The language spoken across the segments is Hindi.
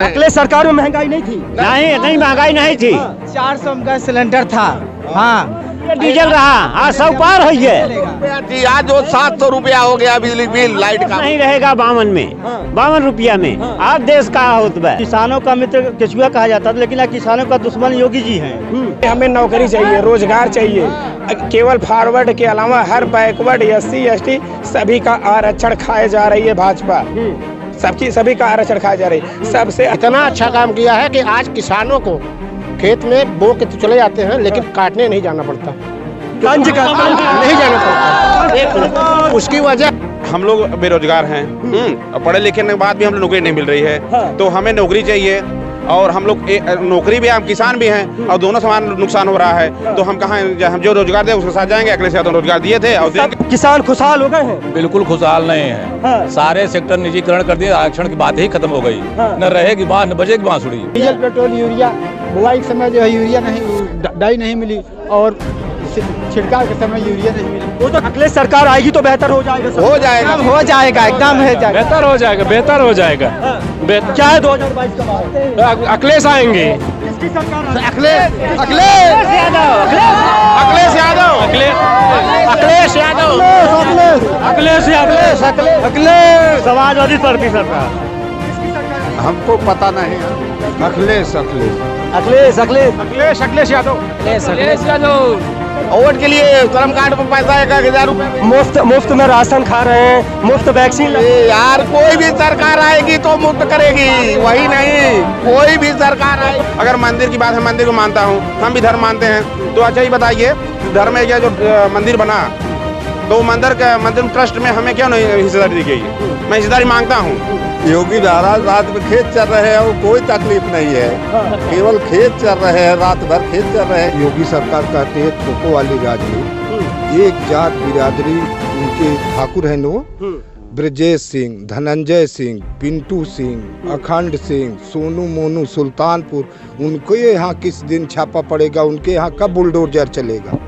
अखिलेश सरकार में महंगाई नहीं थी? नहीं, इतनी महंगाई नहीं थी। 400 का सिलेंडर था। हाँ, डीजल रहा, आज 100 पार हो है। आज वो 700 रुपया हो गया बिजली बिल लाइट का। नहीं रहेगा 52 में, 52 रुपया में। आप देश का होता। किसानों का मित्र केचुआ कहा जाता था, लेकिन किसानों का दुश्मन योगी जी हैं। हमें नौकरी चाहिए, रोजगार चाहिए। केवल फॉरवर्ड के अलावा हर बैकवर्ड SC ST सभी का आरक्षण खाए जा रही है भाजपा। सभी का आरक्षण खाया जा रही है। सबसे इतना अच्छा काम किया है कि आज किसानों को खेत में बो के तो चले जाते हैं, लेकिन काटने नहीं जाना पड़ता, गंज का नहीं जाना पड़ता। उसकी वजह हम लोग बेरोजगार हैं और पढ़े लिखे के बाद भी हम लोग नौकरी नहीं मिल रही है। तो हमें नौकरी चाहिए और हम लोग नौकरी भी, हम किसान भी हैं और दोनों समान नुकसान हो रहा है। तो हम कहाँ, हम जो रोजगार दे उसके साथ जाएंगे। अखिलेश यादव रोजगार दिए थे और किसान खुशहाल हो गए हैं? बिल्कुल खुशहाल नहीं है। सारे सेक्टर निजीकरण कर दिए, आरक्षण की बात ही खत्म हो गई। न रहेगी बात, न बजेगी बांसुरी। डीजल, पेट्रोल, यूरिया, बुआई के समय जो है यूरिया नहीं, डाई नहीं मिली, और छिड़काव के समय यूरिया नहीं मिली। वो तो अखिलेश सरकार आएगी तो बेहतर हो जाएगा। हो जाएगा, हो जाएगा, एकदम हो जाएगा, बेहतर हो जाएगा, बेहतर हो जाएगा। क्या है 2022 का माहौल? अखिलेश आएंगे। किसकी सरकार? अखिलेश यादव, अखिलेश यादव, अखिलेश समाजवादी पार्टी सरकार। हमको पता नहीं। अखिलेश यादव वोट के लिए श्रम कार्ड पर पैसा 1000 रुपए मुफ्त में राशन खा रहे हैं, मुफ्त वैक्सीन। यार कोई भी सरकार आएगी तो मुफ्त करेगी, वही नहीं, कोई भी सरकार आए। अगर मंदिर की बात है, मंदिर को मानता हूँ, हम भी धर्म मानते हैं। तो अच्छा ही बताइए, धर्म में क्या जो मंदिर बना, तो मंदिर ट्रस्ट में हमें क्यों नहीं हिस्सेदारी दी गई? मैं हिस्सेदारी मांगता हूँ। योगी महाराज रात में खेत चल रहे हैं और कोई तकलीफ नहीं है, केवल खेत चल रहे हैं, रात भर खेत चल रहे हैं। योगी सरकार कहते हैं ठोको वाली राजनीति, एक जात बिरादरी उनके ठाकुर है नो, ब्रजेश सिंह, धनंजय सिंह, पिंटू सिंह, अखंड सिंह, सोनू मोनू सुल्तानपुर, उनके यहाँ किस दिन छापा पड़ेगा? उनके यहाँ कब बुलडोजर चलेगा?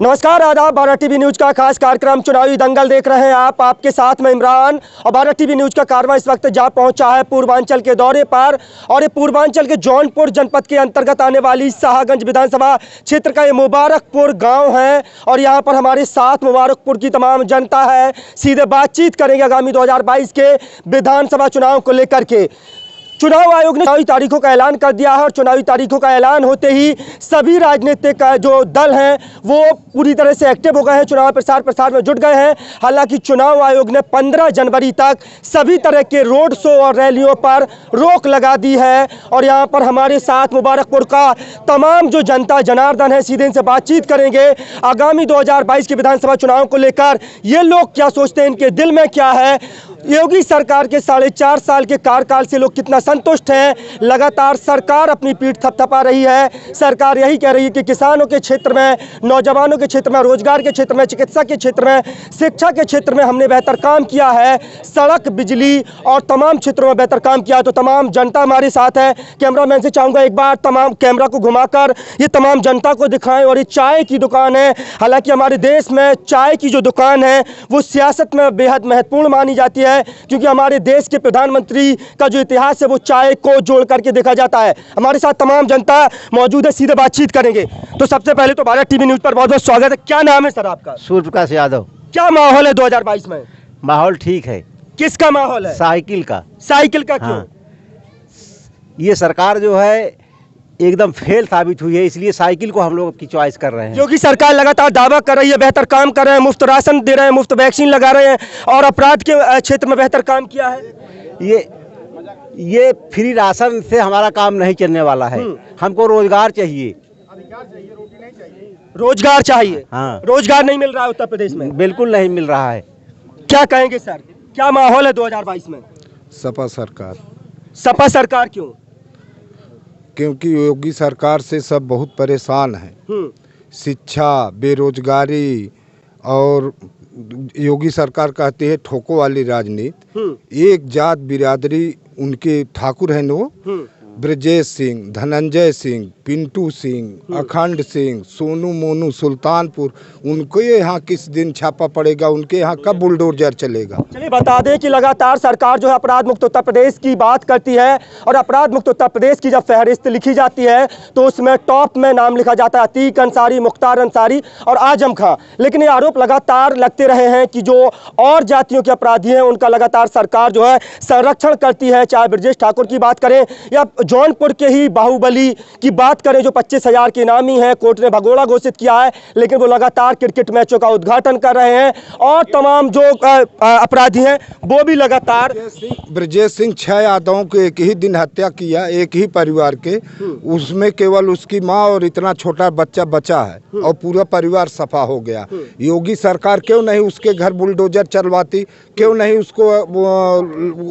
नमस्कार, आदाब। भारत टीवी न्यूज का खास कार्यक्रम चुनावी दंगल देख रहे हैं आप। आपके साथ में इमरान। और भारत टीवी न्यूज का कारवां इस वक्त जा पहुंचा है पूर्वांचल के दौरे पर। और ये पूर्वांचल के जौनपुर जनपद के अंतर्गत आने वाली शाहगंज विधानसभा क्षेत्र का ये मुबारकपुर गांव है। और यहां पर हमारे साथ मुबारकपुर की तमाम जनता है। सीधे बातचीत करेंगे आगामी 2022 के विधानसभा चुनाव को लेकर के। चुनाव आयोग ने चुनावी तारीखों का ऐलान कर दिया है और चुनावी तारीखों का ऐलान होते ही सभी राजनीतिक जो दल हैं वो पूरी तरह से एक्टिव हो गए हैं, चुनाव प्रसार में जुट गए हैं। हालांकि चुनाव आयोग ने 15 जनवरी तक सभी तरह के रोड शो और रैलियों पर रोक लगा दी है। और यहां पर हमारे साथ मुबारकपुर का तमाम जो जनता जनार्दन है, सीधे इनसे बातचीत करेंगे आगामी 2022 के विधानसभा चुनाव को लेकर। ये लोग क्या सोचते हैं, इनके दिल में क्या है, योगी सरकार के 4.5 साल के कार्यकाल से लोग कितना संतुष्ट हैं। लगातार सरकार अपनी पीठ थपथपा रही है। सरकार यही कह रही है कि किसानों के क्षेत्र में, नौजवानों के क्षेत्र में, रोजगार के क्षेत्र में, चिकित्सा के क्षेत्र में, शिक्षा के क्षेत्र में हमने बेहतर काम किया है। सड़क, बिजली और तमाम क्षेत्रों में बेहतर काम किया है। तो तमाम जनता हमारे साथ है। कैमरामैन से चाहूँगा एक बार तमाम कैमरा को घुमाकर ये तमाम जनता को दिखाएं। और ये चाय की दुकान है। हालांकि हमारे देश में चाय की जो दुकान है वो सियासत में बेहद महत्वपूर्ण मानी जाती है, क्योंकि हमारे देश के प्रधानमंत्री का जो इतिहास है वो चाय को जोड़ करके देखा जाता है। हमारे साथ तमाम जनता मौजूद है, सीधे बातचीत करेंगे। तो सबसे पहले तो भारत टीवी न्यूज पर बहुत बहुत स्वागत है। क्या नाम है सर आपका? सूर्य प्रकाश यादव। क्या माहौल है 2022 में? माहौल ठीक है। किसका माहौल है? साइकिल का। साइकिल का क्यों? हाँ। ये सरकार जो है एकदम फेल साबित हुई है, इसलिए साइकिल को हम लोग की चॉइस कर रहे हैं। योगी सरकार लगातार दावा कर रही है, बेहतर काम कर रहे हैं, मुफ्त राशन दे रहे हैं, मुफ्त वैक्सीन लगा रहे हैं और अपराध के क्षेत्र में बेहतर काम किया है। ये फ्री राशन से हमारा काम नहीं चलने वाला है। हमको रोजगार चाहिए। रोजगार चाहिए। हाँ। रोजगार नहीं मिल रहा है उत्तर प्रदेश में? बिल्कुल नहीं मिल रहा है। क्या कहेंगे सर, क्या माहौल है 2022 में? सपा सरकार। सपा सरकार क्यों? क्योंकि योगी सरकार से सब बहुत परेशान हैं। शिक्षा, बेरोजगारी, और योगी सरकार कहते हैं ठोको वाली राजनीति, एक जात बिरादरी उनके ठाकुर है नो, ब्रजेश सिंह, धनंजय सिंह, पिंटू सिंह, अखंड सिंह, सोनू मोनू सुल्तानपुर, उनके यहाँ किस दिन छापा पड़ेगा, उनके यहाँ कब बुलडोजर चलेगा। चलिए बता दें कि लगातार सरकार जो है अपराध मुक्त उत्तर प्रदेश की बात करती है और अपराध मुक्त उत्तर प्रदेश की जब फहरिस्त लिखी जाती है तो उसमें टॉप में नाम लिखा जाता है अतीक अंसारी, मुख्तार अंसारी और आजम खां। लेकिन ये आरोप लगातार लगते रहे हैं कि जो और जातियों के अपराधी हैं उनका लगातार सरकार जो है संरक्षण करती है। चाहे ब्रजेश ठाकुर की बात करें या जौनपुर के ही बाहुबली की बात करें जो 25,000 के इनामी हैं, कोर्ट ने भगोड़ा घोषित किया है, लेकिन वो लगातार क्रिकेट मैचों का उद्घाटन कर रहे हैं और तमाम जो अपराधी हैं वो भी लगातार। ब्रजेश सिंह 6 यादवों को एक ही दिन हत्या किया, एक ही परिवार के, उसमें केवल उसकी माँ और इतना छोटा बच्चा बचा है और पूरा परिवार सफा हो गया। योगी सरकार क्यों नहीं उसके घर बुलडोजर चलवाती, क्यों नहीं उसको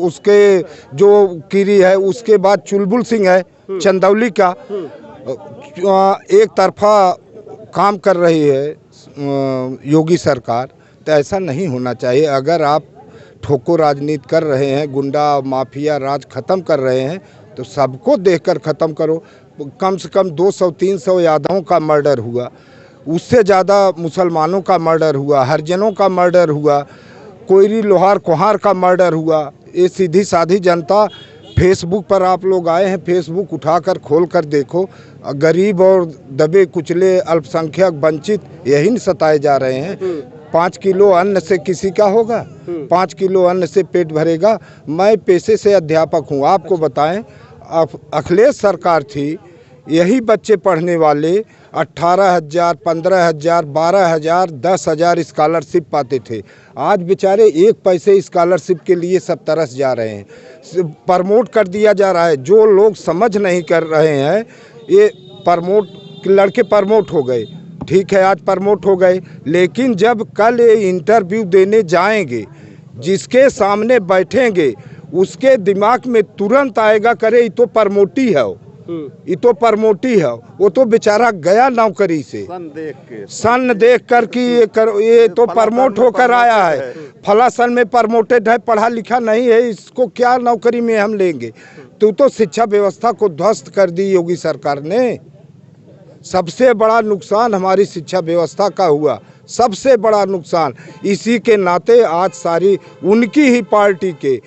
उसके जो कीरी है, उसके बाद चुलबुल सिंह है चंदौली का, एक तरफा काम कर रही है योगी सरकार। तो ऐसा नहीं होना चाहिए। अगर आप ठोको राजनीति कर रहे हैं, गुंडा माफिया राज खत्म कर रहे हैं तो सबको देखकर ख़त्म करो। कम से कम 200-300 यादवों का मर्डर हुआ, उससे ज़्यादा मुसलमानों का मर्डर हुआ, हरिजनों का मर्डर हुआ, कोयरी लोहार कुहार का मर्डर हुआ। ये सीधी साधी जनता, फेसबुक पर आप लोग आए हैं, फेसबुक उठाकर खोल कर देखो, गरीब और दबे कुचले अल्पसंख्यक वंचित यही न सताए जा रहे हैं। 5 किलो अन्न से किसी का होगा? 5 किलो अन्न से पेट भरेगा? मैं पेशे से अध्यापक हूँ, आपको बताएं, अखिलेश सरकार थी, यही बच्चे पढ़ने वाले 18,000, 15,000, 12,000, 10,000 स्कॉलरशिप पाते थे। आज बेचारे 1 पैसे स्कॉलरशिप के लिए सब तरस जा रहे हैं। प्रमोट कर दिया जा रहा है। जो लोग समझ नहीं कर रहे हैं, ये लड़के प्रमोट हो गए, ठीक है, आज प्रमोट हो गए, लेकिन जब कल ये इंटरव्यू देने जाएंगे, जिसके सामने बैठेंगे उसके दिमाग में तुरंत आएगा, करे ये तो प्रमोटी है, ये तो प्रमोटी है। वो तो बेचारा गया नौकरी से सन देख कर कि ये तो प्रमोट होकर आया है, फला सन में प्रमोटेड है, पढ़ा लिखा नहीं है, इसको क्या नौकरी में हम लेंगे। तो शिक्षा व्यवस्था को ध्वस्त कर दी योगी सरकार ने। सबसे बड़ा नुकसान हमारी शिक्षा व्यवस्था का हुआ, सबसे बड़ा नुकसान। इसी के नाते आज सारी उनकी ही पार्टी के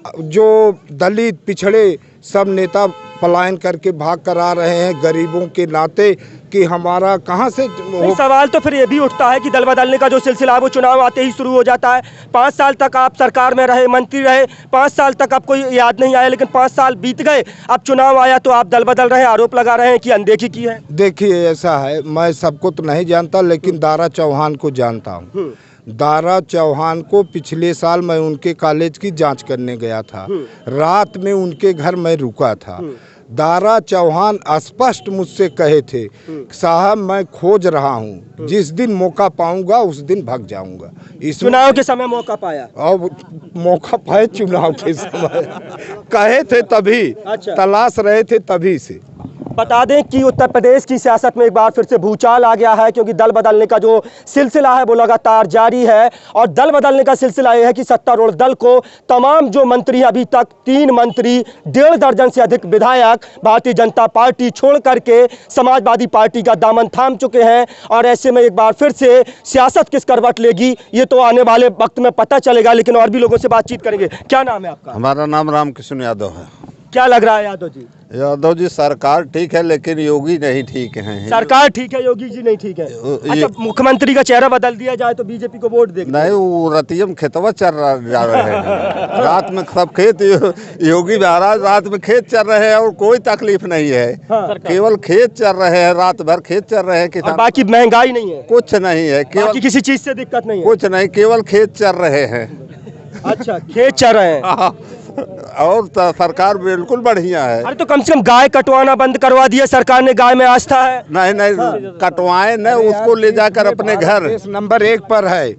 जो दलित पिछड़े सब नेता पलायन करके भाग कर आ रहे हैं, गरीबों के नाते कि हमारा कहाँ से सवाल तो फिर ये भी उठता है कि दल बदलने का जो सिलसिला है वो चुनाव आते ही शुरू हो जाता है। 5 साल तक आप सरकार में रहे, मंत्री रहे, 5 साल तक आपको याद नहीं आया, लेकिन 5 साल बीत गए, अब चुनाव आया तो आप दल बदल रहे हैं, आरोप लगा रहे हैं कि अनदेखी की है। देखिए ऐसा है, मैं सबको तो नहीं जानता, लेकिन दारा चौहान को जानता हूँ। दारा चौहान को पिछले साल मैं उनके कॉलेज की जांच करने गया था, रात में उनके घर मैं रुका था। दारा चौहान स्पष्ट मुझसे कहे थे, साहब मैं खोज रहा हूँ, जिस दिन मौका पाऊंगा उस दिन भाग जाऊंगा। इस चुनाव के समय मौका पाया, अब मौका पाए चुनाव के समय कहे थे तभी, अच्छा। तलाश रहे थे तभी से। बता दें कि उत्तर प्रदेश की सियासत में एक बार फिर से भूचाल आ गया है, क्योंकि दल बदलने का जो सिलसिला है वो लगातार जारी है। और दल बदलने का सिलसिला ये है कि सत्तारूढ़ दल को तमाम जो मंत्री, अभी तक 3 मंत्री, 1.5 दर्जन से अधिक विधायक भारतीय जनता पार्टी छोड़ करके समाजवादी पार्टी का दामन थाम चुके हैं। और ऐसे में एक बार फिर से सियासत किस करवट लेगी ये तो आने वाले वक्त में पता चलेगा। लेकिन और भी लोगों से बातचीत करेंगे। क्या नाम है आपका? हमारा नाम रामकृष्ण यादव है। क्या लग रहा है यादव जी? यादव जी सरकार ठीक है, लेकिन योगी नहीं ठीक है। सरकार ठीक है, योगी जी नहीं ठीक है। अच्छा, मुख्यमंत्री का चेहरा बदल दिया जाए तो बीजेपी को वोट देगा? नहीं, वो रतियम खेतवा चल जा रहे हैं रात में सब खेत, योगी महाराज रात में खेत चल रहे हैं और कोई तकलीफ नहीं है। केवल खेत चल रहे हैं, रात भर खेत चल रहे हैं, किसान, बाकी महंगाई नहीं है, कुछ नहीं है, केवल किसी चीज से दिक्कत नहीं है, कुछ नहीं, केवल खेत चल रहे हैं। अच्छा, खेत चल रहे हैं और सरकार बिल्कुल बढ़िया है। अरे तो कम से कम गाय कटवाना बंद करवा दिया सरकार ने, गाय में आस्था है। नहीं कटवाए न, उसको ले जाकर अपने घर। नंबर 1 पर है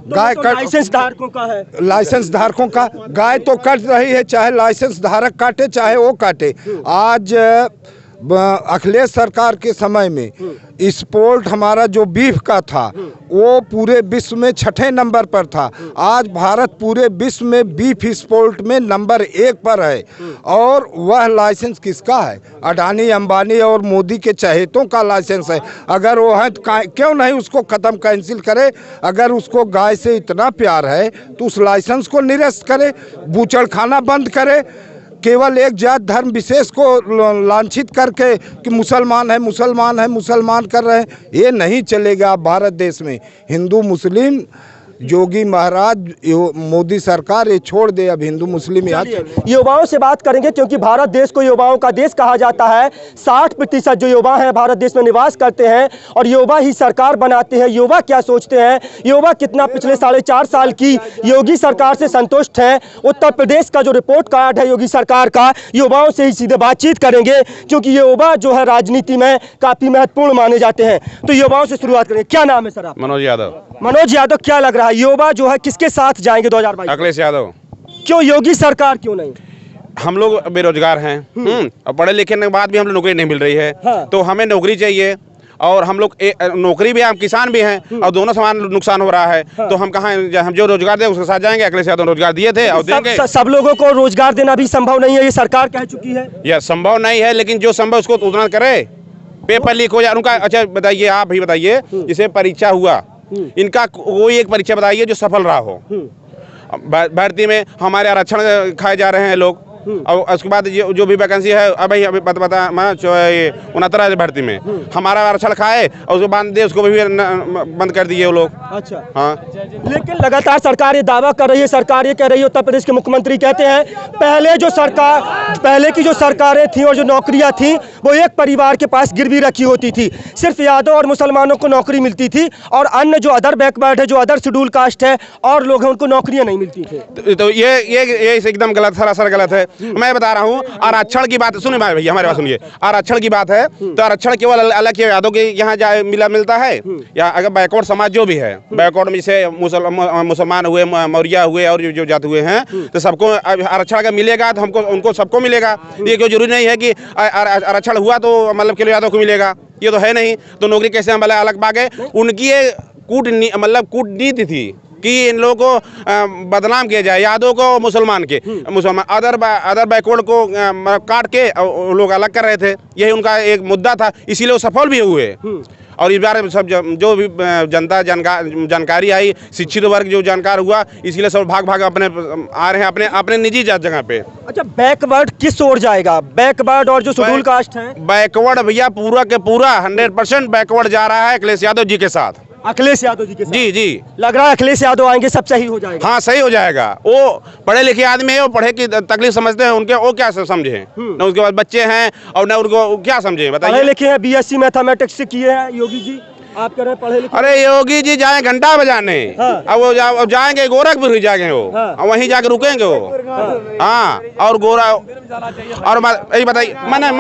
गाय तो लाइसेंस धारकों का है, लाइसेंस धारकों का। गाय तो कट रही है, चाहे लाइसेंस धारक काटे चाहे वो काटे। आज अखिलेश सरकार के समय में एक्सपोर्ट हमारा जो बीफ का था वो पूरे विश्व में 6ठे नंबर पर था। आज भारत पूरे विश्व में बीफ एक्सपोर्ट में नंबर 1 पर है। और वह लाइसेंस किसका है? अडानी, अंबानी और मोदी के चहेतों का लाइसेंस है। अगर वो है तो क्यों नहीं उसको ख़त्म, कैंसिल करे। अगर उसको गाय से इतना प्यार है तो उस लाइसेंस को निरस्त करे, बूचड़खाना बंद करे। केवल एक जात धर्म विशेष को लांछित करके कि मुसलमान है मुसलमान है मुसलमान कर रहे हैं, ये नहीं चलेगा। भारत देश में हिंदू मुस्लिम, योगी महाराज, मोदी सरकार ये छोड़ दे। अब हिंदू मुस्लिम युवाओं से बात करेंगे, क्योंकि भारत देश को युवाओं का देश कहा जाता है। 60% जो युवा हैं भारत देश में निवास करते हैं और युवा ही सरकार बनाते हैं। युवा क्या सोचते हैं, युवा कितना पिछले 4.5 साल की योगी सरकार से संतुष्ट है। उत्तर प्रदेश का जो रिपोर्ट कार्ड है योगी सरकार का, युवाओं से ही सीधे बातचीत करेंगे, क्योंकि युवा जो है राजनीति में काफी महत्वपूर्ण माने जाते हैं। तो युवाओं से शुरुआत करेंगे। क्या नाम है सर आप? मनोज यादव। मनोज यादव, क्या लग रहा है युवा जो है किसके साथ जाएंगे 2022? अखिलेश यादव। क्यों योगी सरकार क्यों नहीं? हम लोग बेरोजगार हैं और पढ़े लिखे के बाद भी हम लोग नौकरी नहीं मिल रही है। तो हमें नौकरी चाहिए और हम लोग नौकरी भी, हम किसान भी हैं और दोनों समान नुकसान हो रहा है। तो हम कहाँ, हम जो रोजगार दे उसके साथ जाएंगे। अखिलेश यादव रोजगार दिए थे और देंगे। सब लोगों को रोजगार देना भी संभव नहीं है, ये सरकार कह चुकी है। यह संभव नहीं है, लेकिन जो संभव उसको उतना करे। पेपर लीक हो जाए उनका। अच्छा बताइए, आप भी बताइए, जिसे परीक्षा हुआ, इनका कोई एक परीक्षा बताइए जो सफल रहा हो। भर्ती में हमारे आरक्षण खाए जा रहे हैं लोग, और उसके बाद जो भी वैकेंसी है अभी 69 भर्ती में हमारा आरक्षण खाए और उसको बांध दे, उसको भी बंद कर दिए वो लोग। अच्छा, हाँ। लेकिन लगातार सरकार ये दावा कर रही है, सरकार ये कह रही है, उत्तर प्रदेश के मुख्यमंत्री कहते हैं पहले की जो सरकारें थी और जो नौकरियां थी वो एक परिवार के पास गिरवी रखी होती थी। सिर्फ यादव और मुसलमानों को नौकरी मिलती थी और अन्य जो अदर बैकवर्ड है, जो अदर शेड्यूल कास्ट है और लोग हैं, उनको नौकरियां नहीं मिलती थी। तो ये एकदम गलत, सरासर गलत है। मैं बता रहा हूँ, आरक्षण की बात सुनिए भैया, हमारे पास सुनिए। आरक्षण की बात है तो आरक्षण केवल अलग यादव के यहाँ मिलता है, या अगर बैकवर्ड समाज जो भी है, बैकवर्ड में से मुसलमान हुए, मौर्य हुए और जो जात हुए हैं, तो सबको आरक्षण अगर मिलेगा तो हमको उनको सबको मिलेगा। ये कोई जरूरी नहीं है कि आरक्षण हुआ तो मतलब केवल यादव को मिलेगा, ये तो है नहीं। तो नौकरी कैसे हम अलग भागे? उनकी कूटनीति थी कि इन लोगों को बदनाम किया जाए, यादव को मुसलमान अदर बैकवर्ड को काट के लोग अलग कर रहे थे। यही उनका एक मुद्दा था, इसीलिए वो सफल भी हुए। और इस बार सब जो भी जनता जानकारी आई, शिक्षित वर्ग जो जानकार हुआ, इसीलिए सब भाग अपने आ रहे हैं अपने निजी जगह पे। अच्छा, बैकवर्ड किस ओर जाएगा? बैकवर्ड और जो शेड्यूल कास्ट है? बैकवर्ड भैया पूरा के पूरा 100% बैकवर्ड जा रहा है अखिलेश यादव जी के साथ। अखिलेश यादव जी के साथ? जी लग रहा है अखिलेश यादव आएंगे सब सही हो जाएगा। हाँ, सही हो जाएगा। वो पढ़े लिखे आदमी है, वो पढ़े की तकलीफ समझते हैं, उनके वो क्या समझे न उसके बाद बच्चे हैं और न उनको क्या समझे बताइए। पढ़े लिखे हैं, BSc मैथमेटिक्स से किए हैं योगी जी, आप कह रहे हैं पढ़े लिखे? अरे योगी जी जाए घंटा बजाने। अब वो जाएंगे गोरखपुर ही जाएंगे, वो वहीं जाके रुकेंगे वो। हाँ, और और यही बताइए, मैंने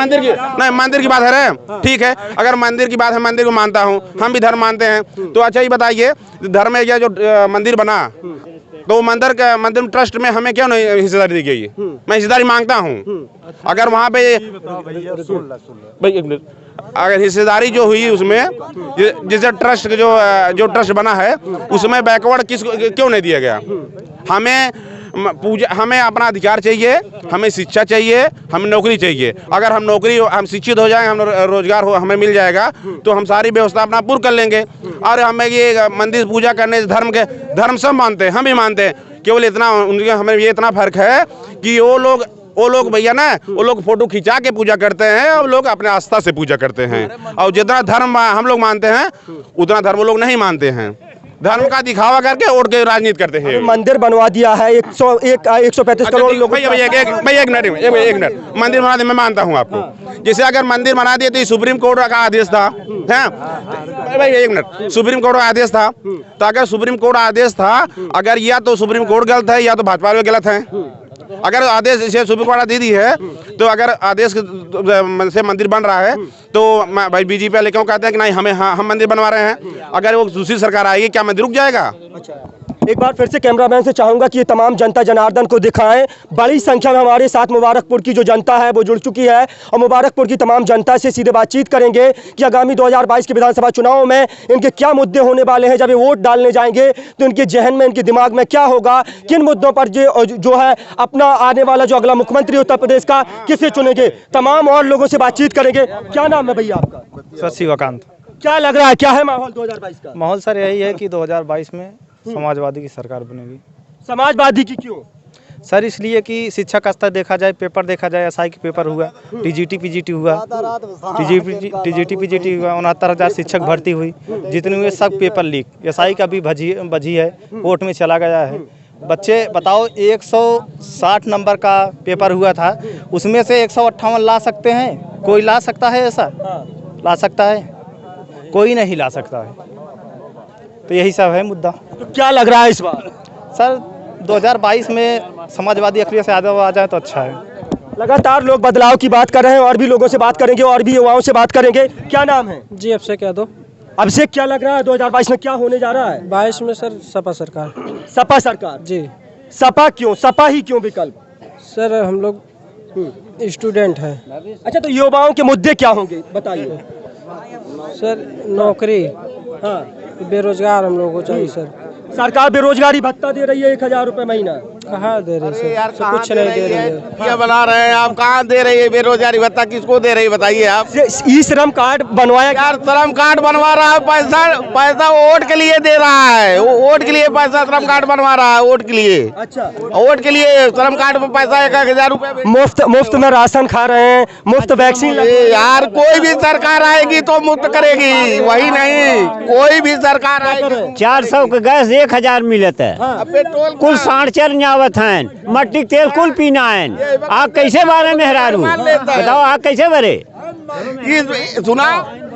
मंदिर की बात है रे, ठीक है। अगर मंदिर की बात है, मंदिर को मानता हूँ, हम भी धर्म मानते हैं। तो अच्छा ये बताइए, धर्म में जो मंदिर बना तो मंदिर ट्रस्ट में हमें क्यों नहीं हिस्सेदारी दी गई? मैं हिस्सेदारी मांगता हूँ। अगर वहाँ पे अगर हिस्सेदारी जो हुई उसमें, जिसे ट्रस्ट जो ट्रस्ट बना है उसमें बैकवर्ड क्यों नहीं दिया गया? हमें अपना अधिकार चाहिए, हमें शिक्षा चाहिए, हमें नौकरी चाहिए। अगर हम शिक्षित हो जाएंगे, हम रोजगार हमें मिल जाएगा तो हम सारी व्यवस्था अपना पूर्ण कर लेंगे। और हमें ये मंदिर पूजा करने धर्म सब मानते हैं, हम भी मानते हैं। केवल इतना उनके हमें ये इतना फर्क है कि वो लोग भैया ना, वो लोग फोटो खिंचा के पूजा करते हैं और लोग अपने आस्था से पूजा करते हैं। और जितना धर्म हम लोग मानते हैं उतना धर्म वो लोग नहीं मानते हैं। धर्म का दिखावा करके वोट के राजनीति करते हैं। मंदिर बनवा दिया है 135 करोड़ लोग। भैया एक मिनट, मंदिर बना दे, मैं मानता हूँ आपको। जैसे अगर मंदिर बना दिए तो सुप्रीम कोर्ट का आदेश था, भाई एक मिनट, सुप्रीम कोर्ट का आदेश था। तो अगर सुप्रीम कोर्ट आदेश था, अगर या तो सुप्रीम कोर्ट गलत है या तो भाजपा वाले गलत है। अगर आदेश से सुप्रीम कोर्ट दे दी है तो अगर आदेश से मंदिर बन रहा है तो भाई बीजेपी वाले क्यों कहते हैं कि नहीं हम मंदिर बनवा रहे हैं? अगर वो दूसरी सरकार आएगी क्या मंदिर रुक जाएगा? एक बार फिर से कैमरामैन से चाहूंगा कि ये तमाम जनता जनार्दन को दिखाएं। बड़ी संख्या में हमारे साथ मुबारकपुर की जो जनता है वो जुड़ चुकी है और मुबारकपुर की तमाम जनता से सीधे बातचीत करेंगे कि आगामी 2022 के विधानसभा चुनाव में इनके क्या मुद्दे होने वाले हैं। जब ये वोट डालने जाएंगे तो इनके जहन में, इनके दिमाग में क्या होगा, किन मुद्दों पर जो है अपना आने वाला जो अगला मुख्यमंत्री उत्तर प्रदेश का किसे चुनेंगे, तमाम और लोगों से बातचीत करेंगे। क्या नाम है भैया आपका? सर शिवकांत। क्या लग रहा है, क्या है माहौल 2022 का? माहौल सर यही है कि 2022 में समाजवादी की सरकार बनेगी। समाजवादी की क्यों? सर इसलिए कि शिक्षा का स्तर देखा जाए, पेपर देखा जाए, एसआई के पेपर हुआ, टीजीटी पीजीटी हुआ, टीजीटी पीजीटी हुआ, 69,000 शिक्षक भर्ती हुई, जितने हुए सब पेपर लीक, एसआई का भी बजी है, कोर्ट में चला गया है। बच्चे बताओ 160 नंबर का पेपर हुआ था, उसमें से 158 ला सकते हैं? कोई ला सकता है ऐसा? ला सकता है? कोई नहीं ला सकता है। तो यही सब है मुद्दा। तो क्या लग रहा है इस बार? सर 2022 में समाजवादी अखिलेश से यादव आ जाए तो अच्छा है। लगातार लोग बदलाव की बात कर रहे हैं और भी लोगों से बात करेंगे और भी युवाओं से बात करेंगे। क्या नाम है? जी अभिषेक यादव। अभिषेक, क्या लग रहा है 2022 में क्या होने जा रहा है? 22 में सर सपा सरकार। सपा सरकार? जी। सपा क्यों? सपा ही क्यों विकल्प? सर हम लोग स्टूडेंट हैं। अच्छा, तो युवाओं के मुद्दे क्या होंगे बताइए। सर नौकरी, हाँ, बेरोजगार हम लोगों को चाहिए सर। सरकार बेरोजगारी भत्ता दे रही है 1,000 रुपए महीना। कहाँ दे रही है सर? कुछ नहीं दे रही है। क्या बना रहे हैं आप? कहाँ दे रही है बेरोजगारी भत्ता? किसको दे रही है बताइए आप? ई श्रम कार्ड बनवाया? यार श्रम कार्ड बनवा रहा है, पैसा वोट के लिए दे रहा है, वो वोट के लिए पैसा श्रम कार्ड बनवा रहा है, वोट के लिए। अच्छा, वोट के लिए श्रम कार्ड में पैसा 1,000 रुपए मुफ्त में राशन खा रहे हैं, मुफ्त वैक्सीन। यार कोई भी सरकार आएगी तो मुफ्त करेगी, वही नहीं, कोई भी सरकार आएगी। 400 का गैस 1,000 मिलता है, पेट्रोल कुल 4 आवत हैं, मट्टी तेल कुल पीना है। आग कैसे बारे मेहरारू बताओ, आग कैसे भरे? सुना,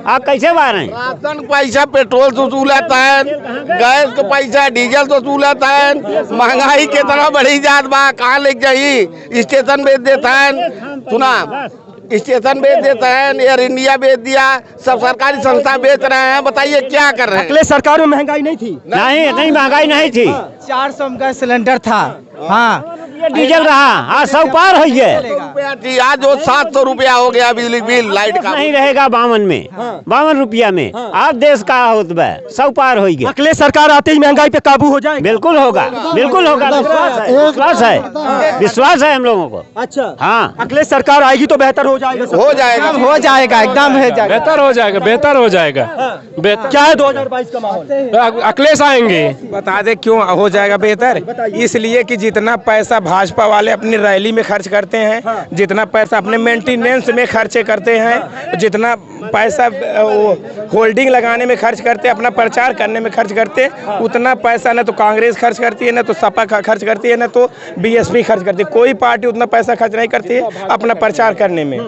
आग कैसे बारे? राशन पैसा पेट्रोल से वसूलता है, गैस का पैसा डीजल से वसूलता है। महंगाई के तरह बढ़ी जात बा, कहाँ ले जाई? स्टेशन बेच देता है, सुना, स्टेशन बेच देता है, एयर इंडिया बेच दिया, सब सरकारी संस्था बेच रहे हैं। बताइए क्या कर रहे हैं? अगले सरकार में महंगाई नहीं थी? नहीं, इतनी महंगाई नहीं थी। 400 में गैस सिलेंडर था, हाँ, डीजल रहा, आज 100 पार हो गया। आज वो 700 रुपया हो गया बिजली बिल, लाइट का नहीं रहेगा 52 में, 52 रुपया में। आज देश का होत बा 100 पार हो गया। अगले सरकार आते ही महंगाई पे काबू हो जाएगा? बिल्कुल होगा, बिल्कुल होगा, विश्वास है हम लोगों को। अच्छा, हाँ, अगले सरकार आएगी तो बेहतर हो जाएगा? हो जाएगा, हो जाएगा, एकदम हो जाएगा, बेहतर हो जाएगा, बेहतर हो जाएगा। क्या है 2022 का माहौल? अखिलेश आएंगे। बता दे क्यों हो जाएगा बेहतर? इसलिए कि जितना पैसा भाजपा वाले अपनी रैली में खर्च करते हैं, जितना पैसा अपने मेंटेनेंस में खर्चे करते हैं, जितना पैसा होल्डिंग लगाने में खर्च करते हैं, अपना प्रचार करने में खर्च करते हैं, उतना पैसा न तो कांग्रेस खर्च करती है, न तो सपा खर्च करती है, न तो बीएसपी खर्च करती है। कोई पार्टी उतना पैसा खर्च नहीं करती है अपना प्रचार करने में।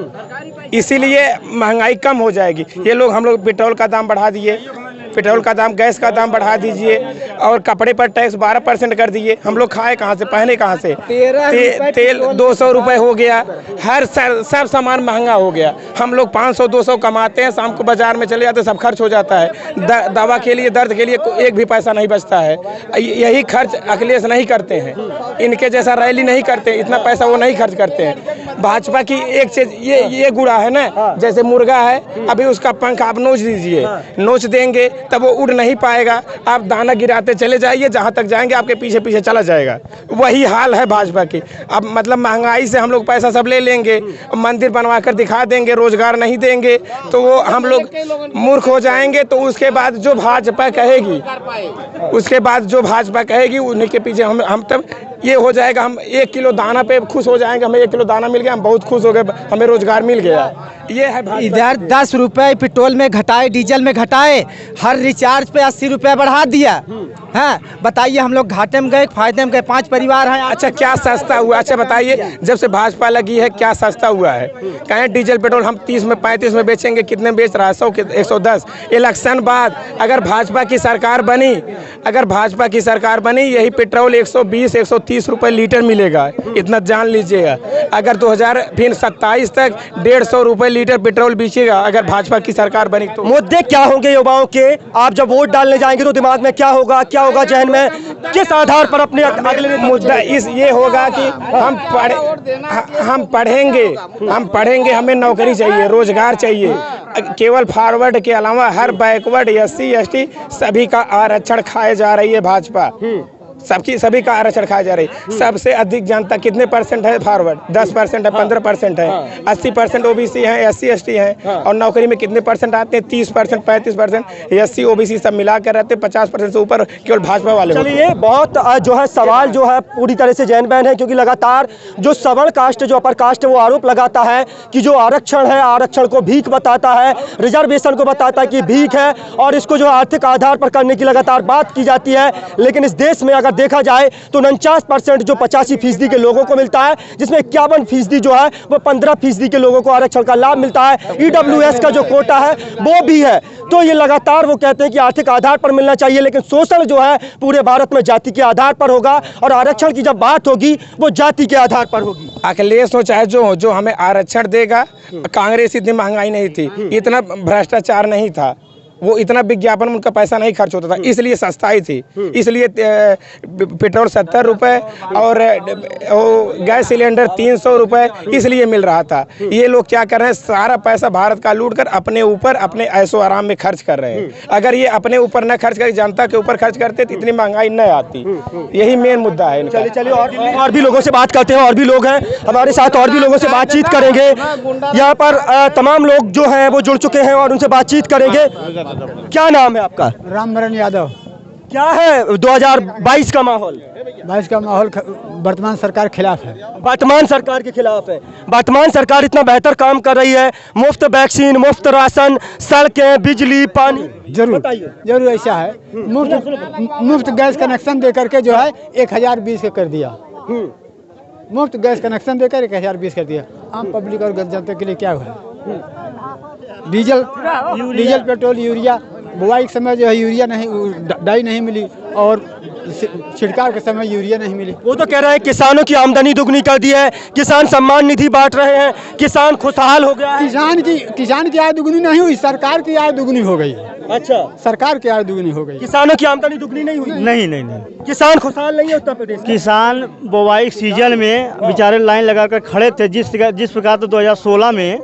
इसीलिए महंगाई कम हो जाएगी। ये लोग, हम लोग पेट्रोल का दाम बढ़ा दिए, पेट्रोल का दाम, गैस का दाम बढ़ा दीजिए, और कपड़े पर टैक्स 12% कर दिए। हम लोग खाए कहाँ से, पहने कहाँ से? तेल 200 रुपए हो गया, हर सब सामान महंगा हो गया। हम लोग 500-200 कमाते हैं, शाम को बाजार में चले जाते, सब खर्च हो जाता है। दवा के लिए, दर्द के लिए एक भी पैसा नहीं बचता है। यही खर्च अखिलेश नहीं करते हैं, इनके जैसा रैली नहीं करते, इतना पैसा वो नहीं खर्च करते हैं। भाजपा की एक चीज ये गुड़ा है ना, जैसे मुर्गा है, अभी उसका पंख आप नोच दीजिए, नोच देंगे तब वो उड़ नहीं पाएगा। आप दाना गिराते चले जाइए, जहाँ तक जाएंगे आपके पीछे पीछे चला जाएगा। वही हाल है भाजपा की। अब मतलब महंगाई से हम लोग पैसा सब ले लेंगे, मंदिर बनवा कर दिखा देंगे, रोजगार नहीं देंगे तो वो हम लोग मूर्ख हो जाएंगे। तो उसके बाद जो भाजपा कहेगी, उन्हीं के पीछे हम तब ये हो जाएगा। हम 1 किलो दाना पे खुश हो जाएंगे, हमें 1 किलो दाना मिल गया, हम बहुत खुश हो गए, हमें रोजगार मिल गया। ये है इधर 10 रुपए पेट्रोल में घटाए, डीजल में घटाए, हर रिचार्ज पे 80 रुपए बढ़ा दिया। हाँ, बताइए हम लोग घाटे में गए, फायदे में गए, 5 परिवार हैं। अच्छा, क्या सस्ता हुआ? अच्छा बताइए, जब से भाजपा लगी है क्या सस्ता हुआ है? कहें डीजल पेट्रोल हम 30 में 35 में बेचेंगे, कितने बेच रहा है? 100 के 110। इलेक्शन बाद अगर भाजपा की सरकार बनी, यही पेट्रोल 120-130 30 रुपए लीटर मिलेगा, इतना जान लीजिएगा। अगर 2027 तक 150 रुपए लीटर पेट्रोल बेचेगा अगर भाजपा की सरकार बनी तो। मुद्दे क्या होंगे युवाओं के? आप जब वोट डालने जाएंगे तो दिमाग में क्या होगा जहन में? किस आधार पर अपने अगले मुद्दा ये होगा कि हम पढ़ेंगे, हमें नौकरी चाहिए, रोजगार चाहिए। केवल फॉरवर्ड के अलावा हर बैकवर्ड SC ST सभी का आरक्षण खाए जा रही है भाजपा। सभी का आरक्षण खाया जा रही है। सबसे अधिक जनता कितने परसेंट है? फॉरवर्ड 10% है, 15% है, 80% OBC है, SC ST है। और नौकरी में कितने परसेंट आते हैं? 30%, 35%। SC OBC सब मिलाकर रहते हैं 50% से ऊपर केवल भाजपा वाले। चलिए, बहुत जो है सवाल जो है पूरी तरह से जैन बैन है, क्योंकि लगातार जो सवर्ण कास्ट जो अपर कास्ट है वो आरोप लगाता है कि जो आरक्षण है, आरक्षण को भीख बताता है, रिजर्वेशन को बताता है कि भीख है, और इसको जो आर्थिक आधार पर करने की लगातार बात की जाती है। लेकिन इस देश में अगर देखा जाए तो 49% जो 85% के लोगों को मिलता है, जिसमें 51% जो है वो 15% के लोगों को आरक्षण का लाभ मिलता है। EWS का जो कोटा है वो भी है। तो ये लगातार वो कहते हैं कि आर्थिक आधार पर मिलना चाहिए, लेकिन शोषण जो है पूरे भारत में जाति के आधार पर होगा, और आरक्षण की जब बात होगी वो जाति के आधार पर होगी। अखिलेश हो चाहे जो हमें आरक्षण देगा, कांग्रेस इतनी महंगाई नहीं थी, इतना भ्रष्टाचार नहीं था, वो इतना विज्ञापन उनका पैसा नहीं खर्च होता था, इसलिए सस्ताई थी। इसलिए पेट्रोल 70 रुपए और गैस सिलेंडर 300 रुपए इसलिए मिल रहा था। ये लोग क्या कर रहे हैं? सारा पैसा भारत का लूट कर अपने ऊपर, अपने ऐशो आराम में खर्च कर रहे हैं। अगर ये अपने ऊपर न खर्च कर जनता के ऊपर खर्च करते तो इतनी महंगाई न आती। यही मेन मुद्दा है। चलिए और भी लोगों से बात करते हैं। और भी लोग हैं हमारे साथ, और भी लोगों से बातचीत करेंगे। यहाँ पर तमाम लोग जो हैं वो जुड़ चुके हैं और उनसे बातचीत करेंगे। क्या नाम है आपका? रामवरण यादव। क्या है 2022 का माहौल? 22 का माहौल वर्तमान सरकार के खिलाफ है। वर्तमान सरकार के खिलाफ है। वर्तमान सरकार इतना बेहतर काम कर रही है, मुफ्त वैक्सीन, मुफ्त राशन, सड़कें, बिजली, पानी। जरूर ऐसा है। मुफ्त गैस कनेक्शन दे करके जो है 1020 का कर दिया। मुफ्त गैस कनेक्शन देकर 1020 कर दिया। आम पब्लिक और जनता के लिए क्या हुआ? डीजल पेट्रोल यूरिया बुआई के समय जो है यूरिया नहीं, डाई नहीं मिली, और छिड़काव के समय यूरिया नहीं मिली। वो तो कह रहे हैं किसानों की आमदनी दुगनी कर दी है, किसान सम्मान निधि बांट रहे हैं, किसान खुशहाल हो गया है। किसान की आय दुगनी नहीं हुई, सरकार की आय दुगनी हो गई। अच्छा, सरकार की आय दुगनी हो गई, किसानों की आमदनी दुगनी नहीं हुई। नहीं। किसान खुशहाल नहीं है उत्तर प्रदेश। किसान बुआई सीजन में बेचारे लाइन लगाकर खड़े थे। जिस प्रकार तो 2016 में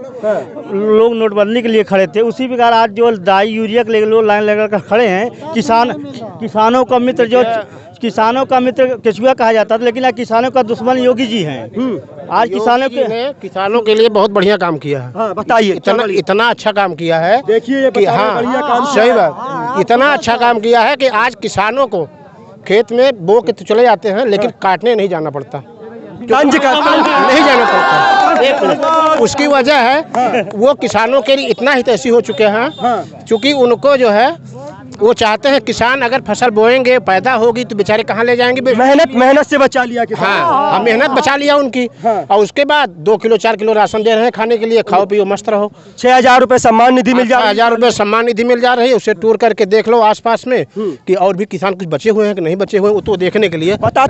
लोग नोटबंदी के लिए खड़े थे, उसी प्रकार आज जो डाई यूरिया के लिए लोग लाइन लगाकर खड़े हैं। किसानों का मित्र केचुआ कहा जाता था, लेकिन आज किसानों का दुश्मन योगी जी हैं। आज किसानों के लिए बहुत बढ़िया काम किया है। हाँ, बताइए। इतना अच्छा काम किया है। देखिए कि हाँ, सही बात, इतना अच्छा काम किया है कि आज किसानों को खेत में बो के तो चले जाते हैं, लेकिन काटने नहीं जाना पड़ता, नहीं जाना पड़ता। उसकी वजह है वो किसानों के लिए इतना हितैषी हो चुके हैं, क्योंकि उनको जो है वो चाहते हैं किसान अगर फसल बोएंगे, पैदा होगी तो बेचारे कहाँ ले जाएंगे? मेहनत से बचा लिया किसान। हाँ, मेहनत बचा लिया उनकी। और उसके बाद 2 किलो 4 किलो राशन दे रहे हैं खाने के लिए, खाओ पियो मस्त रहो। 6000 रुपए सम्मान निधि मिल जा रही है। 6000 रुपए सम्मान निधि मिल जा रही है। उसे टूर करके देख लो आसपास में कि और भी किसान कुछ बचे हुए हैं कि नहीं बचे हुए हैं, तो देखने के लिए बता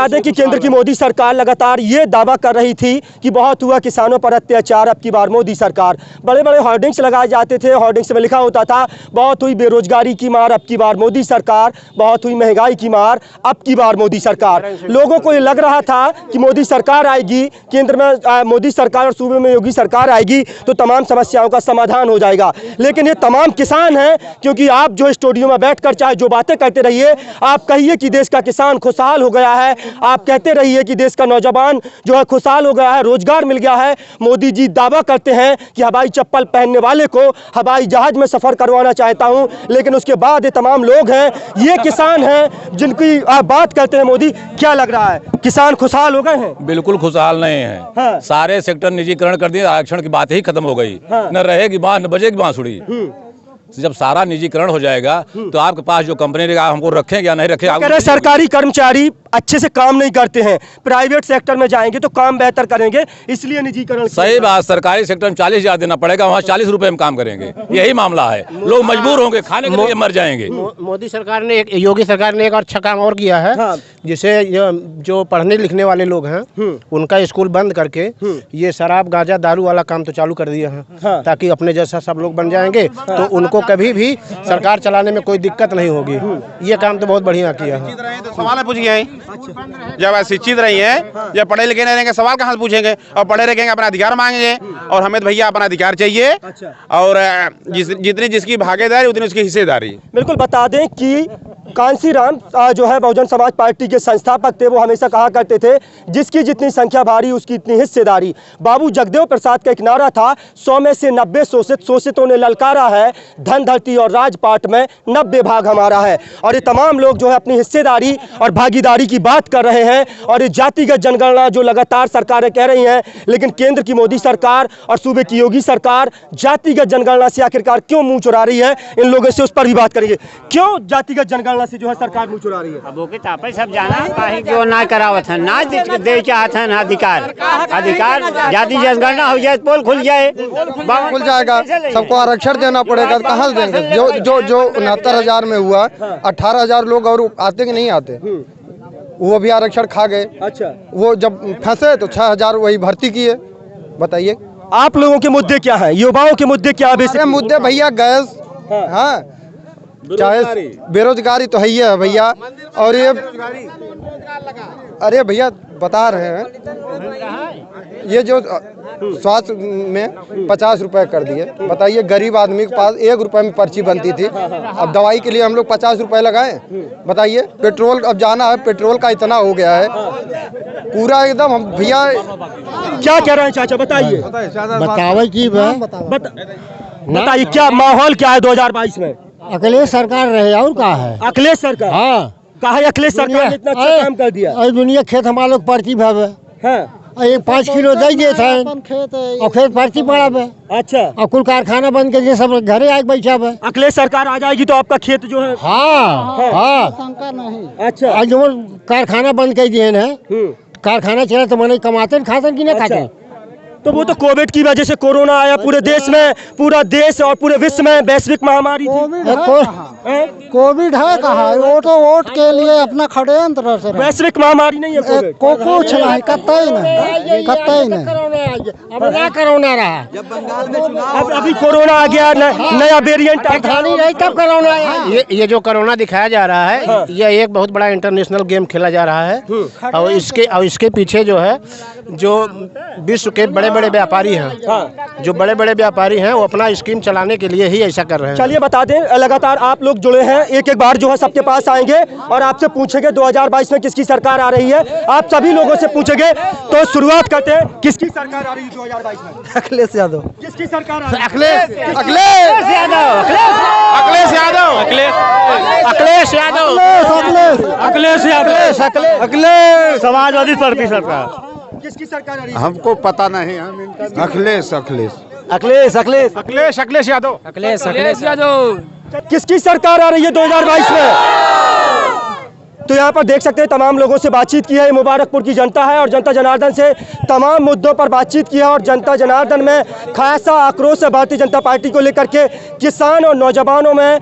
दें कि केंद्र की मोदी सरकार लगातार ये दावा कर रही थी कि बहुत हुआ किसानों पर अत्याचार, अब की बार मोदी सरकार। बड़े बड़े होर्डिंग्स लगाए जाते थे, होर्डिंग्स में लिखा होता था बहुत हुई बेरोजगारी की मार, अब की बार मोदी सरकार, बहुत हुई महंगाई की मार, अब की बार मोदी सरकार। लोगों को ये लग रहा था कि मोदी सरकार आएगी, केंद्र में मोदी सरकार और सूबे में योगी सरकार आएगी तो तमाम समस्याओं का समाधान हो जाएगा। लेकिन ये तमाम किसान हैं, क्योंकि आप जो स्टूडियो में बैठकर चाहे जो बातें करते रहिए, आप कहिए कि देश का किसान खुशहाल हो गया है, आप कहते रहिए कि देश का नौजवान जो है खुशहाल हो गया है, रोजगार मिल गया है। मोदी जी दावा करते हैं कि हवाई चप्पल पहनने वाले को हवाई जहाज में सफर करवाना चाहता हूं, लेकिन उसके बाद ये तमाम लोग हैं, ये किसान हैं जिनकी आप बात करते हैं। मोदी, क्या लग रहा है, किसान खुशहाल हो गए हैं? बिल्कुल खुशहाल नहीं है। हाँ। सारे सेक्टर निजीकरण कर दिए, आरक्षण की बात ही खत्म हो गई। हाँ। न रहेगी बांस न बजेगी बांसुरी। जब सारा निजीकरण हो जाएगा तो आपके पास जो कंपनी रहेगा हमको रखेंगे या नहीं रखेगा। सरकारी कर्मचारी अच्छे से काम नहीं करते हैं, प्राइवेट सेक्टर में जाएंगे तो काम बेहतर करेंगे, इसलिए निजीकरण। सही बात, सरकारी सेक्टर में 40,000 देना पड़ेगा, वहाँ 40 रुपए में काम करेंगे, यही मामला है। लोग मजबूर होंगे, खाने के लिए मर जाएंगे। मोदी सरकार ने योगी सरकार ने एक अच्छा काम और किया है। हाँ। जिसे जो पढ़ने लिखने वाले लोग हैं उनका स्कूल बंद करके ये शराब गांजा दारू वाला काम तो चालू कर दिया है। हाँ। ताकि अपने जैसा सब लोग बन जाएंगे। हाँ। तो उनको कभी भी सरकार चलाने में कोई दिक्कत नहीं होगी। ये काम तो बहुत बढ़िया किया है। सवाल पूछ गए, जब शिक्षित रही है, जब पढ़े लिखे नहीं रहेंगे सवाल कहाँ से पूछेंगे, और पढ़े लिखेंगे अपना अधिकार मांगेंगे, और हमें तो भैया अपना अधिकार चाहिए। और जितनी जिसकी भागीदारी उतनी उसकी हिस्सेदारी। बिल्कुल, बता दें कि कांसीराम जो है बहुजन समाज पार्टी के संस्थापक थे, वो हमेशा कहा करते थे जिसकी जितनी संख्या भारी उसकी इतनी हिस्सेदारी। बाबू जगदेव प्रसाद का एक नारा था, 100 में से 90 शोषितों ने ललकारा है, धन धरती और राजपाट में 90 भाग हमारा है। और ये तमाम लोग जो है अपनी हिस्सेदारी और भागीदारी की बात कर रहे हैं। और ये जातिगत जनगणना जो लगातार सरकारें कह रही हैं, लेकिन केंद्र की मोदी सरकार और सूबे की योगी सरकार जातिगत जनगणना से आखिरकार क्यों मुंह चुरा रही है, इन लोगों से उस पर भी बात करेंगे। क्यों जातिगत जनगणना से जो है सरकार मुंह चुरा रही है? अब वो किताब सब जाना काहे जो ना करावत है, ना दे चाहत है अधिकार जाति जनगणना हो जाए, पोल खुल जाए, खुल जाएगा, सबको आरक्षण देना पड़ेगा, कहाँ से देंगे? जो 69,000 में हुआ, 18,000 लोग और आते कि नहीं आते, वो भी आरक्षण खा गए। अच्छा, वो जब फंसे तो 6,000 वही भर्ती किए। बताइए आप लोगों के मुद्दे क्या हैं, युवाओं के मुद्दे क्या है? मुद्दे भैया गैस, हाँ, चाहे बेरोजगारी तो है ही है भैया। और ये अरे भैया बता रहे हैं, ये जो स्वास्थ्य में 50 रुपए कर दिए। बताइए गरीब आदमी के पास 1 रुपए में पर्ची बनती थी, अब दवाई के लिए हम लोग 50 रुपए लगाएं। बताइए पेट्रोल, अब जाना है पेट्रोल का इतना हो गया है पूरा एकदम। हम भैया क्या कह रहे हैं चाचा, बताइए। बतावे की बताइए क्या माहौल क्या है 2022 में? अखिलेश सरकार रहे और कहा है? अखिलेश सरकार, हाँ, कहा है अखिलेश सरकार ने इतना अच्छा काम कर दिया। और दुनिया खेत हमारे लोग पर्ची भावे, हाँ, 5 किलो दे देते हैं और खेत पर्ची पड़ा है। अच्छा, और कुल कारखाना बंद के लिए सब घरे आके बैठा है। अखिलेश सरकार आ जाएगी तो आपका खेत जो है, हाँ हाँ शंका नहीं। अच्छा, आज जो कारखाना बंद कर दिए हैं, कारखाना चला तो मैंने कमाते खाते कि नहीं खाते। तो वो तो कोविड की वजह से कोरोना आया पूरे देश में, पूरा देश और पूरे विश्व में वैश्विक महामारी थी। कोविड है कहा, वो तो वोट के लिए अपना षड्यंत्र से। वैश्विक महामारी नहीं है कोविड, कुछ नहीं, कतई नहीं, कतई नहीं। अब ना कोरोना रहा, अब अभी कोरोना आ गया, नया वेरिएंट नहीं, कब कोरोना आया? ये जो कोरोना दिखाया जा रहा है, ये एक बहुत बड़ा इंटरनेशनल गेम खेला जा रहा है। और इसके पीछे जो है, जो विश्व के बड़े बड़े व्यापारी हैं, जो बड़े बड़े व्यापारी हैं, वो अपना स्कीम चलाने के लिए ही ऐसा कर रहे हैं। चलिए बता दें, लगातार आप लोग जुड़े हैं, एक एक बार जो है सबके पास आएंगे और आपसे पूछेंगे 2022 में किसकी सरकार आ रही है। आप सभी लोगों से पूछेंगे, तो शुरुआत करते हैं, किसकी सरकार आ रही है 2022 में? अखिलेश यादव। किसकी सरकार आ रही है? अखिलेश यादव, समाजवादी पार्टी सरकार। किसकी सरकार आ रही है? हमको पता नहीं, अखिलेश यादव। किसकी सरकार आ रही है 2022 में? तो यहाँ पर देख सकते हैं तमाम लोगों से बातचीत की है, मुबारकपुर की जनता है और जनता जनार्दन से तमाम मुद्दों पर बातचीत की है। और जनता जनार्दन में खासा आक्रोश है भारतीय जनता पार्टी को लेकर के। किसान और नौजवानों में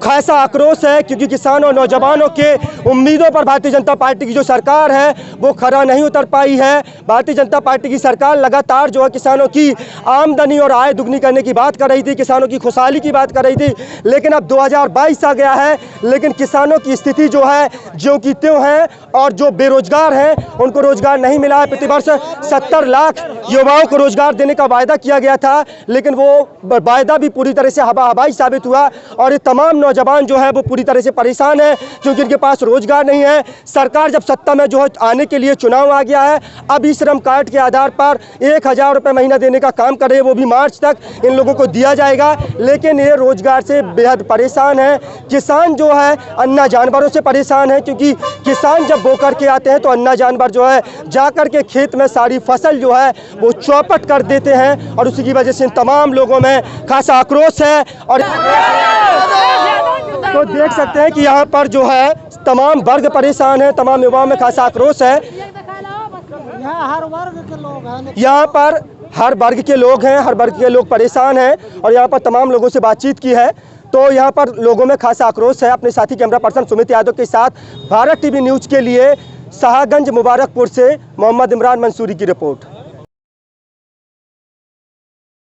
खासा आक्रोश है, क्योंकि किसान और नौजवानों के उम्मीदों पर भारतीय जनता पार्टी की जो सरकार है वो खरा नहीं उतर पाई है। भारतीय जनता पार्टी की सरकार लगातार जो है किसानों की आमदनी और आय दुगनी करने की बात कर रही थी, किसानों की खुशहाली की बात कर रही थी, लेकिन अब 2022 आ गया है, लेकिन किसानों की स्थिति जो है ज्यों की त्यों है। और जो बेरोजगार हैं उनको रोजगार नहीं मिला है। प्रतिवर्ष 70 लाख युवाओं को रोजगार देने का वायदा किया गया था, लेकिन वो वायदा भी पूरी तरह से हवा हवाई साबित हुआ। और ये तमाम नौजवान जो है वो पूरी तरह से परेशान है, क्योंकि इनके पास रोजगार नहीं है। सरकार जब सत्ता में जो है आने के लिए चुनाव आ गया है, अब ई श्रम कार्ड के आधार पर 1,000 रुपये महीना देने का काम कर रहे हैं, वो भी मार्च तक इन लोगों को दिया जाएगा। लेकिन ये रोजगार से बेहद परेशान है। किसान जो है अन्ना जानवरों से परेशान है, क्योंकि किसान जब बो करके आते हैं तो अन्ना जानवर जो है जा कर के खेत में सारी फसल जो है वो चौपट कर देते हैं। और उसी की वजह से इन तमाम लोगों में खासा आक्रोश है। और तो देख सकते हैं कि यहाँ पर जो है तमाम वर्ग परेशान है, तमाम युवाओं में खासा आक्रोश है। यहाँ हर वर्ग के लोग हैं, यहाँ पर हर वर्ग के लोग हैं, हर वर्ग के लोग परेशान हैं और यहाँ पर तमाम लोगों से बातचीत की है तो यहाँ पर लोगों में खासा आक्रोश है। अपने साथी कैमरा पर्सन सुमित यादव के साथ भारत टीवी न्यूज़ के लिए शाहगंज मुबारकपुर से मोहम्मद इमरान मंसूरी की रिपोर्ट।